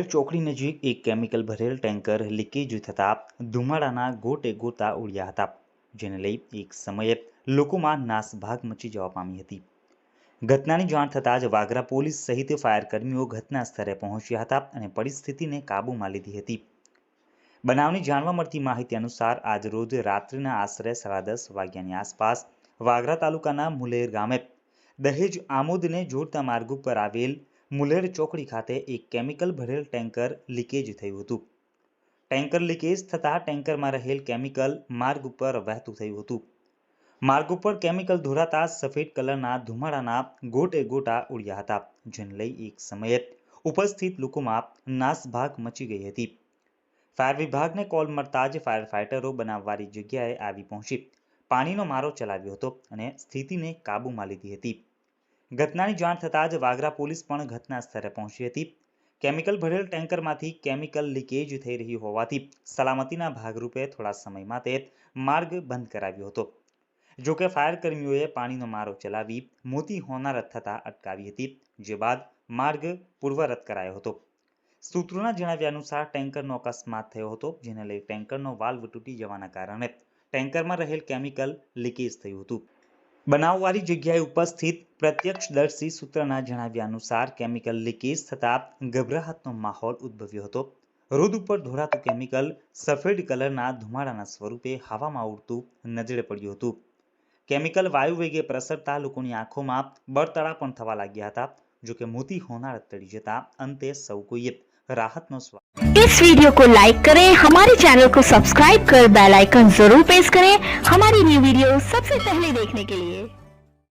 મુલેર ચોકડી નજીક એક કેમિકલ ભરેલ ટેન્કર લીકેજ થતાં ધુમાડાના ગોટે ગોટા ઉડ્યા હતા, જેને લઈ એક સમયે લોકોમાં નાસભાગ મચી જવા પામી હતી. ઘટનાની જાણ થતાં જ વાગરા પોલીસ સહિત ફાયર કર્મીઓ ઘટના સ્થળે પહોંચ્યા હતા અને પરિસ્થિતિને કાબૂમાં લીધી હતી. બનાવની જાણવા મળતી માહિતી અનુસાર આજરોજ રાત્રિના આશરે 10:30 વાગ્યાની આસપાસ વાગરા તાલુકાના મુલેર ગામે દહેજ આમોદને જોડતા માર્ગ ઉપર આવેલ મુલેર ચોકડી ખાતે એક કેમિકલ ભરેલ ટેન્કર લીકેજ થયું હતું. ટેન્કર લીકેજ થતાં ટેન્કરમાં રહેલ કેમિકલ માર્ગ ઉપર વહેતું થયું હતું. માર્ગ ઉપર કેમિકલ ધોરાતા સફેદ કલરના ધુમાડાના ગોટે ગોટા ઉડ્યા હતા, જેને લઈ એક સમયે ઉપસ્થિત લોકોમાં નાસભાગ મચી ગઈ હતી. ફાયર વિભાગને કોલ મળતા જ ફાયર ફાઇટરો બનાવવાળી જગ્યાએ આવી પહોંચી પાણીનો મારો ચલાવ્યો હતો અને સ્થિતિને કાબૂમાં લીધી હતી. ઘટનાની જાણ થતાં જ વાગરા પોલીસ પણ ઘટના સ્થળે પહોંચી હતી. કેમિકલ ભરેલ ટેન્કરમાંથી કેમિકલ લીકેજ થઈ રહ્યું હોવાથી સલામતીના ભાગરૂપે થોડા સમય માટે માર્ગ બંધ કરાવ્યો હતો. જોકે ફાયર કર્મીઓએ પાણીનો મારો ચલાવી મોટી હોનારત થતાં અટકાવી હતી, જે બાદ માર્ગ પૂર્વવત કરાયો હતો. સૂત્રોના જણાવ્યા અનુસાર ટેન્કરનો અકસ્માત થયો હતો, જેને લઈ ટેન્કરનો વાલ્વ તૂટી જવાના કારણે ટેન્કરમાં રહેલ કેમિકલ લીકેજ થયું હતું. બનાવવાળી જગ્યાએ ઉપસ્થિત પ્રત્યક્ષદર્શી સૂત્રના જણાવ્યા અનુસાર કેમિકલ લીકેજ થતાં ગભરાટનો માહોલ ઉદ્ભવ્યો હતો. રોડ ઉપર ઢોળાતું કેમિકલ સફેદ કલરના ધુમાડાના સ્વરૂપે હવામાં ઉડતું નજરે પડ્યું હતું. કેમિકલ વાયુ વેગે પ્રસરતા લોકોની આંખોમાં બળતરા પણ થવા લાગ્યા હતા. જોકે મોટી હોનારત ટળી જતા અંતે સૌ કોઈએ राहत नो स्वागत। इस वीडियो को लाइक करें, हमारे चैनल को सब्सक्राइब कर बेल आइकन जरूर प्रेस करें हमारी न्यू वीडियो सबसे पहले देखने के लिए।